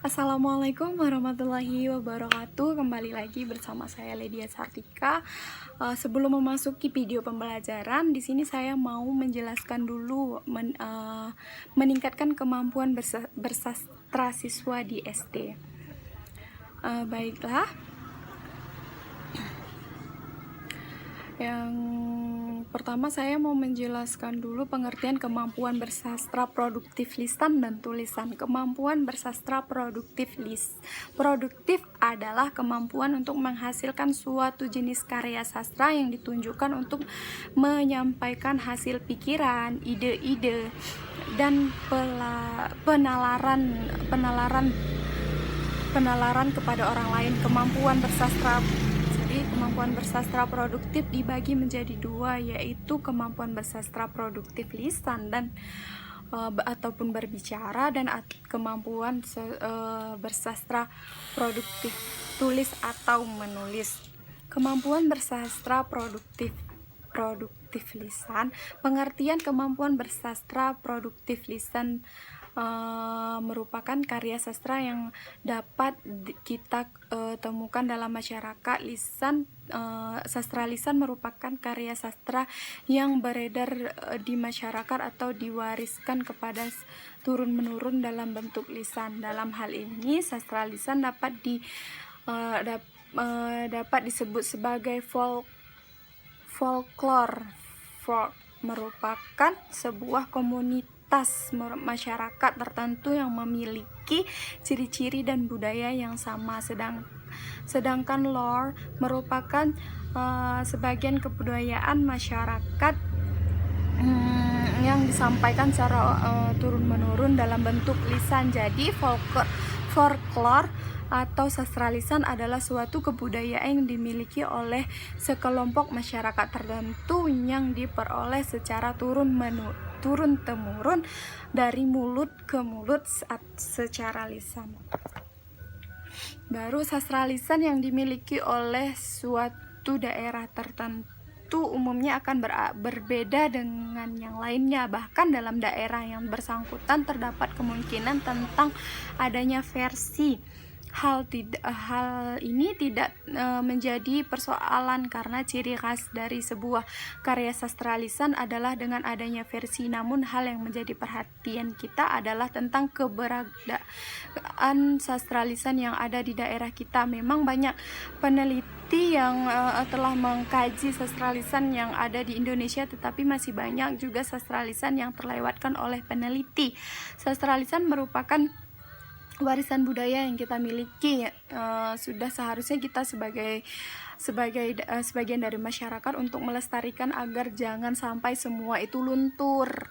Assalamualaikum warahmatullahi wabarakatuh. Kembali lagi bersama saya Ledia Sartika. Sebelum memasuki video pembelajaran, di sini saya mau menjelaskan dulu meningkatkan kemampuan bersastra siswa di SD. Baiklah. Yang pertama saya mau menjelaskan dulu pengertian kemampuan bersastra produktif lisan dan tulisan. Kemampuan bersastra produktif adalah kemampuan untuk menghasilkan suatu jenis karya sastra yang ditunjukkan untuk menyampaikan hasil pikiran, ide-ide, dan penalaran kepada orang lain. Kemampuan bersastra produktif dibagi menjadi dua, yaitu kemampuan bersastra produktif lisan dan ataupun berbicara, dan kemampuan bersastra produktif tulis atau menulis. Kemampuan bersastra produktif lisan. Pengertian kemampuan bersastra produktif lisan merupakan karya sastra yang dapat kita temukan dalam masyarakat. Sastra lisan merupakan karya sastra yang beredar di masyarakat atau diwariskan kepada turun-menurun dalam bentuk lisan. Dalam hal ini, sastra lisan dapat disebut sebagai folklore. Merupakan sebuah komunitas masyarakat tertentu yang memiliki ciri-ciri dan budaya yang sama, sedangkan lore merupakan sebagian kebudayaan masyarakat yang disampaikan secara turun-menurun dalam bentuk lisan. Jadi folklore atau sastra lisan adalah suatu kebudayaan yang dimiliki oleh sekelompok masyarakat tertentu yang diperoleh secara turun-temurun dari mulut ke mulut secara lisan. Baru sastra lisan yang dimiliki oleh suatu daerah tertentu umumnya akan berbeda dengan yang lainnya. Bahkan dalam daerah yang bersangkutan terdapat kemungkinan tentang adanya versi. Hal ini tidak menjadi persoalan karena ciri khas dari sebuah karya sastra lisan adalah dengan adanya versi. Namun hal yang menjadi perhatian kita adalah tentang keberadaan sastra lisan yang ada di daerah kita. Memang banyak peneliti yang telah mengkaji sastra lisan yang ada di Indonesia, tetapi masih banyak juga sastra lisan yang terlewatkan oleh peneliti. Sastra lisan merupakan warisan budaya yang kita miliki. Sudah seharusnya kita sebagai sebagian dari masyarakat untuk melestarikan agar jangan sampai semua itu luntur.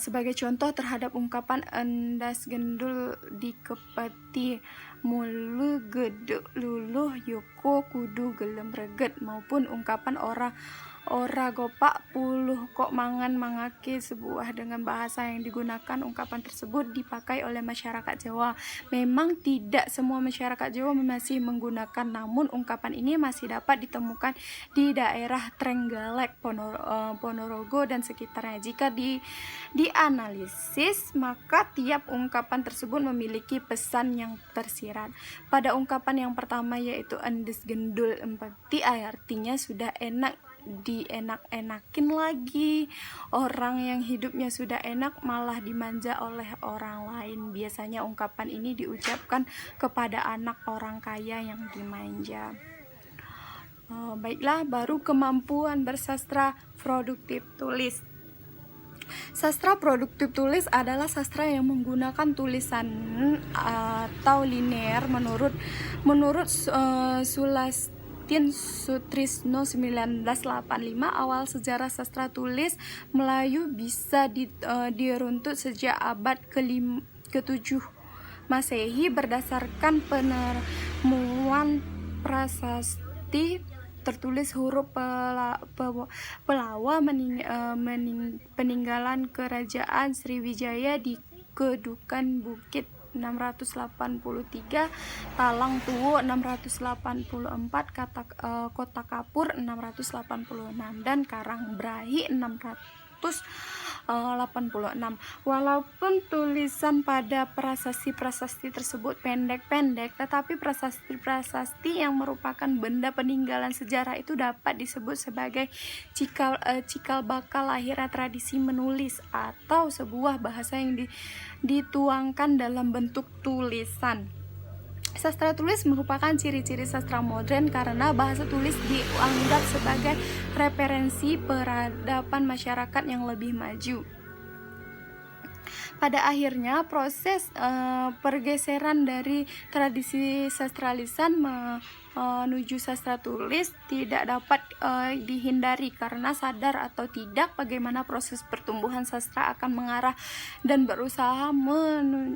Sebagai contoh terhadap ungkapan endas gendul di kepeti mulu geduk luluh yoko kudu gelem reget, maupun ungkapan ora gopak puluh kok mangan mangake sebuah. Dengan bahasa yang digunakan, ungkapan tersebut dipakai oleh masyarakat Jawa. Memang tidak semua masyarakat Jawa masih menggunakan, namun ungkapan ini masih dapat ditemukan di daerah Trenggalek, Ponorogo dan sekitarnya. Jika dianalisis, maka tiap ungkapan tersebut memiliki pesan yang tersirat. Pada ungkapan yang pertama, yaitu endes gendul empati, artinya sudah dienak-enakin lagi. Orang yang hidupnya sudah enak malah dimanja oleh orang lain. Biasanya ungkapan ini diucapkan kepada anak orang kaya yang dimanja. Baiklah, baru kemampuan bersastra produktif tulis. Sastra produktif tulis adalah sastra yang menggunakan tulisan atau linear menurut Sulastin Sutrisno 1985. Awal sejarah sastra tulis Melayu bisa diruntut sejak abad ke-7 Masehi berdasarkan penemuan prasasti tertulis huruf Pelawa peninggalan kerajaan Sriwijaya di Kedukan Bukit 683, Talang Tuwo 684, Kota Kapur 686, dan Karangbrahi 600 Walaupun tulisan pada prasasti-prasasti tersebut pendek-pendek, tetapi prasasti-prasasti yang merupakan benda peninggalan sejarah itu dapat disebut sebagai cikal bakal lahirnya tradisi menulis atau sebuah bahasa yang dituangkan dalam bentuk tulisan. Sastra tulis merupakan ciri-ciri sastra modern karena bahasa tulis dianggap sebagai referensi peradaban masyarakat yang lebih maju. Pada akhirnya, proses pergeseran dari tradisi sastra lisan menuju sastra tulis tidak dapat dihindari karena sadar atau tidak bagaimana proses pertumbuhan sastra akan mengarah dan berusaha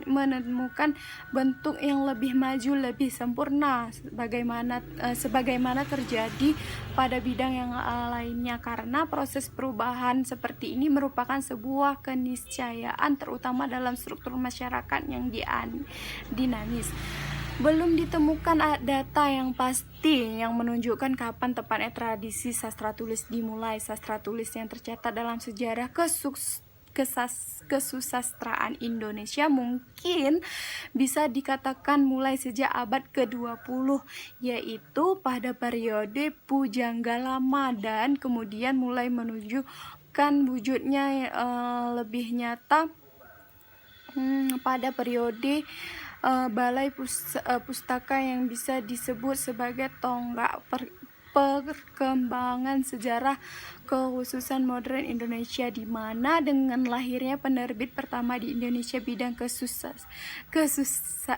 menemukan bentuk yang lebih maju, lebih sempurna sebagaimana terjadi pada bidang yang lainnya, karena proses perubahan seperti ini merupakan sebuah keniscayaan terutama dalam struktur masyarakat yang dinamis. Belum ditemukan data yang pasti yang menunjukkan kapan tepatnya tradisi sastra tulis dimulai. Sastra tulis yang tercatat dalam sejarah kesusastraan Indonesia mungkin bisa dikatakan mulai sejak abad ke-20, yaitu pada periode Pujangga Lama, dan kemudian mulai menunjukkan wujudnya lebih nyata pada periode Balai Pustaka yang bisa disebut sebagai tonggak perkembangan sejarah kekhususan modern Indonesia, di mana dengan lahirnya penerbit pertama di Indonesia bidang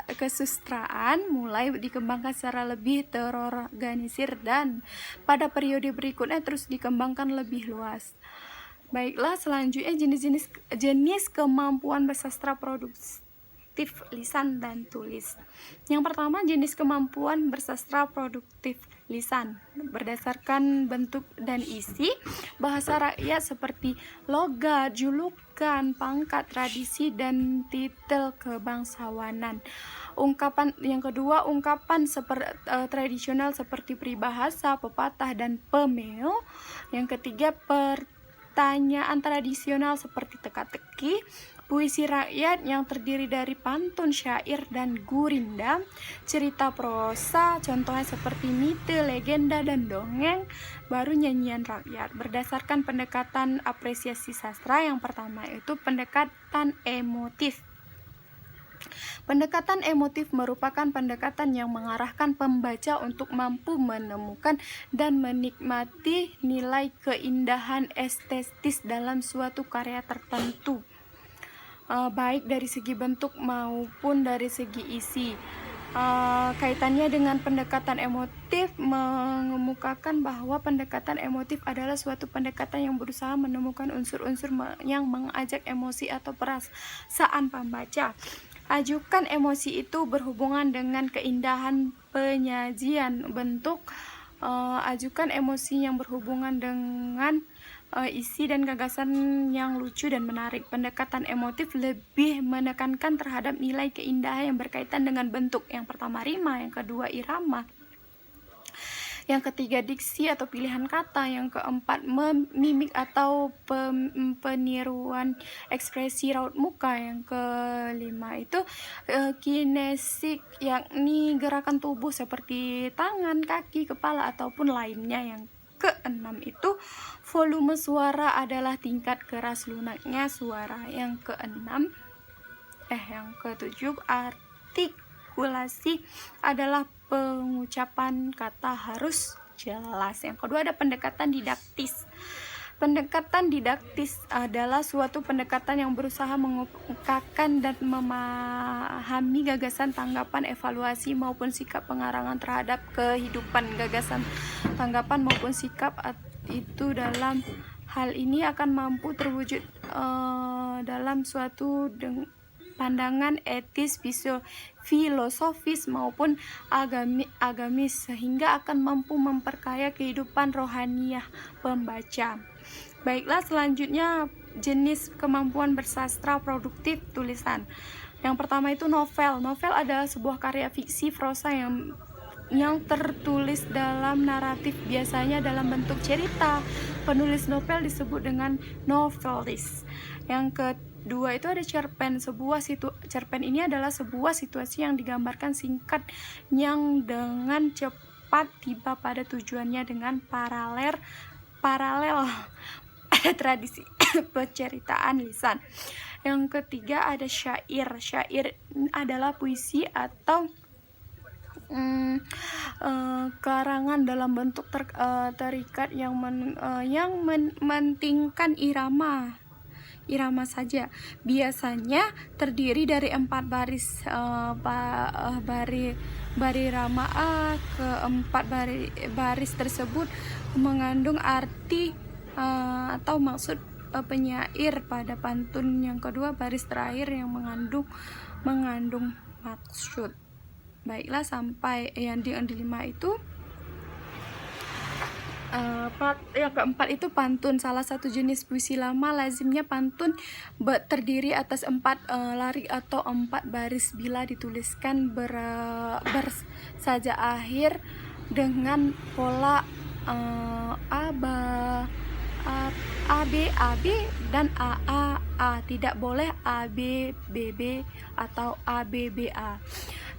kesusastraan mulai dikembangkan secara lebih terorganisir dan pada periode berikutnya terus dikembangkan lebih luas. Baiklah, selanjutnya jenis kemampuan bersastra produktif lisan dan tulis. Yang pertama, jenis kemampuan bersastra produktif lisan berdasarkan bentuk dan isi bahasa rakyat seperti logat, julukan, pangkat, tradisi, dan titel kebangsawanan. Yang kedua, ungkapan tradisional seperti peribahasa, pepatah, dan pemeo. Yang ketiga, pertanyaan tradisional seperti teka-teki, puisi rakyat yang terdiri dari pantun, syair, dan gurinda, cerita prosa, contohnya seperti mite, legenda, dan dongeng, baru nyanyian rakyat. Berdasarkan pendekatan apresiasi sastra, yang pertama itu pendekatan emotif. Pendekatan emotif merupakan pendekatan yang mengarahkan pembaca untuk mampu menemukan dan menikmati nilai keindahan estetis dalam suatu karya tertentu, baik dari segi bentuk maupun dari segi isi. Kaitannya dengan pendekatan emotif mengemukakan bahwa pendekatan emotif adalah suatu pendekatan yang berusaha menemukan unsur-unsur yang mengajak emosi atau perasaan pembaca. Ajukan emosi itu berhubungan dengan keindahan penyajian bentuk. Ajukan emosi yang berhubungan dengan isi dan gagasan yang lucu dan menarik. Pendekatan emotif lebih menekankan terhadap nilai keindahan yang berkaitan dengan bentuk. Yang pertama rima, yang kedua irama, yang ketiga diksi atau pilihan kata, yang keempat mimik atau peniruan ekspresi raut muka, yang kelima itu kinesik, yakni gerakan tubuh seperti tangan, kaki, kepala ataupun lainnya. Yang keenam itu volume suara adalah tingkat keras lunaknya suara. Yang ketujuh artikulasi adalah pengucapan kata harus jelas. Yang kedua ada pendekatan didaktis. Pendekatan didaktis adalah suatu pendekatan yang berusaha mengungkapkan dan memahami gagasan, tanggapan, evaluasi maupun sikap pengarangan terhadap kehidupan. Gagasan, tanggapan maupun sikap itu dalam hal ini akan mampu terwujud dalam suatu pandangan etis, filosofis maupun agamis, sehingga akan mampu memperkaya kehidupan rohaniah pembaca. Baiklah, selanjutnya jenis kemampuan bersastra produktif tulisan. Yang pertama itu novel. Novel adalah sebuah karya fiksi prosa yang yang tertulis dalam naratif, biasanya dalam bentuk cerita. Penulis novel disebut dengan novelis. Yang kedua itu ada cerpen. Cerpen ini adalah sebuah situasi yang digambarkan singkat yang dengan cepat tiba pada tujuannya dengan paralel tradisi penceritaan lisan. Yang ketiga ada syair. Syair adalah puisi atau karangan dalam bentuk terikat yang mementingkan irama saja. Biasanya terdiri dari 4 baris rama A. Keempat baris tersebut mengandung arti atau maksud penyair pada pantun. Yang kedua, baris terakhir yang mengandung maksud. Baiklah, sampai yang kelima itu yang keempat itu pantun. Salah satu jenis puisi lama. Lazimnya pantun terdiri atas 4 larik atau 4 baris bila dituliskan bersaja akhir dengan pola AB dan AA. Tidak boleh ABBB atau ABBA.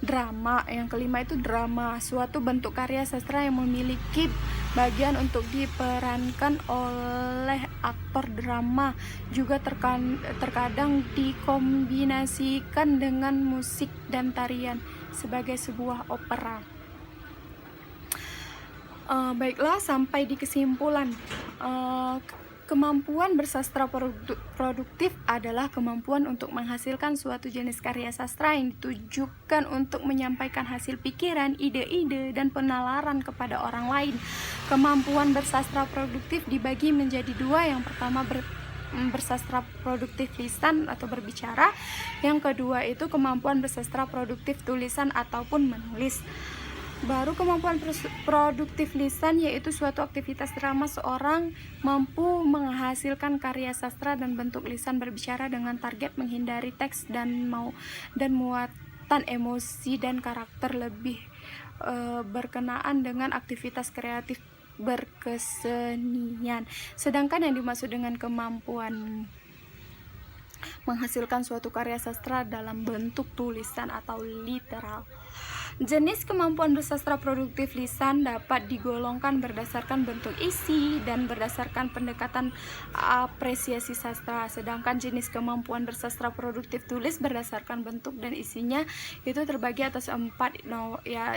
Drama. Yang kelima itu drama, suatu bentuk karya sastra yang memiliki bagian untuk diperankan oleh aktor drama, juga terkadang dikombinasikan dengan musik dan tarian sebagai sebuah opera. Baiklah, sampai di kesimpulan. Kemampuan bersastra produktif adalah kemampuan untuk menghasilkan suatu jenis karya sastra yang ditujukan untuk menyampaikan hasil pikiran, ide-ide, dan penalaran kepada orang lain. Kemampuan bersastra produktif dibagi menjadi 2. Yang pertama bersastra produktif lisan atau berbicara. Yang kedua itu kemampuan bersastra produktif tulisan ataupun menulis. Baru kemampuan produktif lisan, yaitu suatu aktivitas drama seorang mampu menghasilkan karya sastra dan bentuk lisan berbicara dengan target menghindari teks dan muatan emosi dan karakter lebih berkenaan dengan aktivitas kreatif berkesenian. Sedangkan yang dimaksud dengan kemampuan menghasilkan suatu karya sastra dalam bentuk tulisan atau literal. Jenis kemampuan bersastra produktif lisan dapat digolongkan berdasarkan bentuk isi dan berdasarkan pendekatan apresiasi sastra. Sedangkan jenis kemampuan bersastra produktif tulis berdasarkan bentuk dan isinya itu terbagi atas 4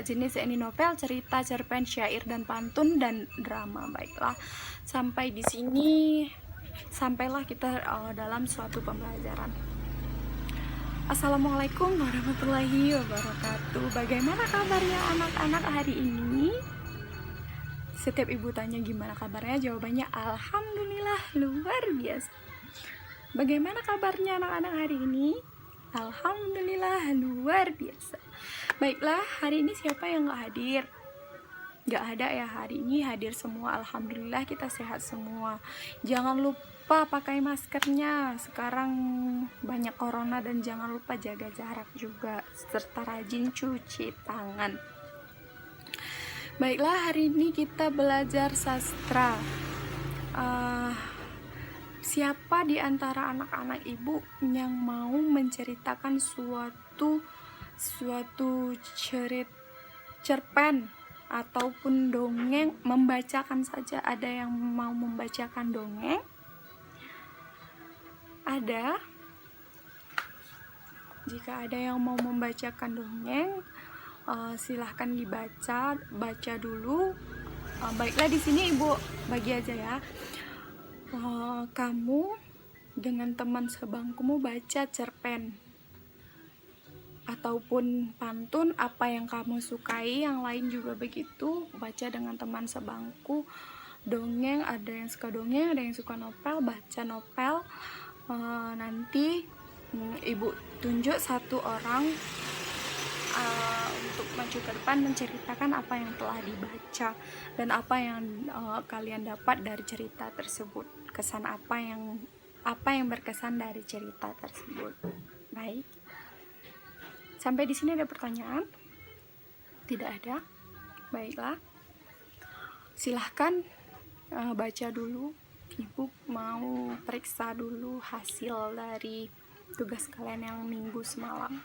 jenis, yakni novel, cerita, cerpen, syair, dan pantun, dan drama. Baiklah, sampai di sini sampailah kita dalam suatu pembelajaran. Assalamualaikum warahmatullahi wabarakatuh. Bagaimana kabarnya anak-anak hari ini? Setiap ibu tanya gimana kabarnya, jawabannya alhamdulillah, luar biasa. Bagaimana kabarnya anak-anak hari ini? Alhamdulillah, luar biasa. Baiklah, hari ini siapa yang gak hadir? Gak ada ya, hari ini hadir semua. Alhamdulillah, kita sehat semua. Jangan lupa pakai maskernya, sekarang banyak corona, dan jangan lupa jaga jarak juga, serta rajin cuci tangan. Baiklah, hari ini kita belajar sastra. Siapa di antara anak-anak ibu yang mau menceritakan suatu cerpen ataupun dongeng, membacakan saja? Ada yang mau membacakan dongeng? Ada? Jika ada yang mau membacakan dongeng, silahkan baca dulu. Baiklah, di sini ibu bagi aja ya. Kamu dengan teman sebangkumu baca cerpen ataupun pantun, apa yang kamu sukai, yang lain juga begitu, baca dengan teman sebangku. Dongeng, ada yang suka dongeng, ada yang suka novel, baca novel. Nanti ibu tunjuk 1 orang untuk maju ke depan menceritakan apa yang telah dibaca dan apa yang kalian dapat dari cerita tersebut. Kesan apa yang berkesan dari cerita tersebut. Baik. Sampai di sini ada pertanyaan? Tidak ada? Baiklah, silahkan baca dulu. Ibu mau periksa dulu hasil dari tugas kalian yang minggu semalam.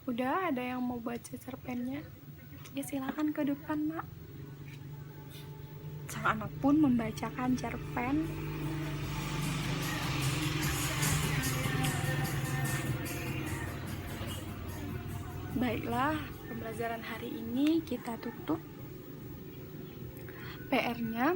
Udah ada yang mau baca cerpennya? Ya silahkan ke depan, Nak. Sang anak pun membacakan cerpen. Baiklah, pembelajaran hari ini kita tutup. PR-nya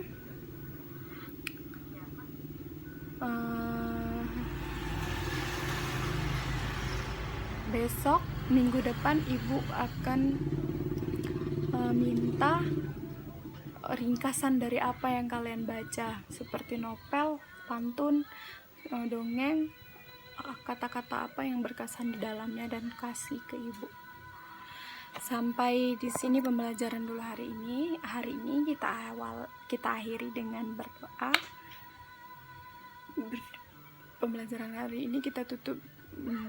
besok minggu depan ibu akan minta ringkasan dari apa yang kalian baca, seperti novel, pantun, dongeng, kata-kata apa yang berkesan di dalamnya, dan kasih ke ibu. Sampai di sini pembelajaran dulu hari ini. Hari ini kita akhiri dengan berdoa. Pembelajaran hari ini kita tutup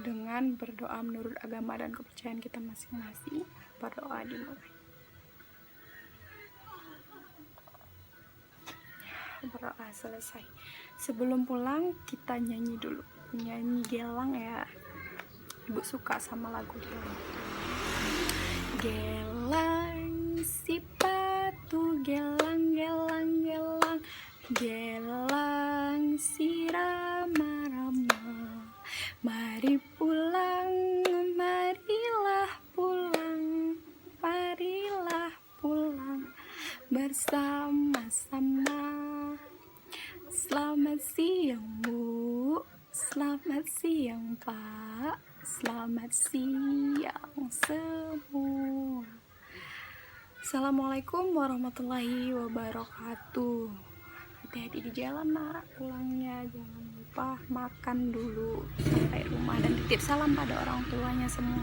dengan berdoa menurut agama dan kepercayaan kita masing-masing. Berdoa dimulai. Berdoa selesai. Sebelum pulang kita nyanyi dulu. Nyanyi gelang ya. Ibu suka sama lagu gelang. Gelang sipatu, gelang, gelang, gelang, gelang si rama-rama. Mari pulang, marilah pulang, marilah pulang bersama-sama. Selamat siang Bu, selamat siang Pak, selamat siang semua. Assalamualaikum warahmatullahi wabarakatuh. Hati-hati di jalan, Nak. Pulangnya jangan lupa makan dulu sampai rumah dan titip salam pada orang tuanya semua.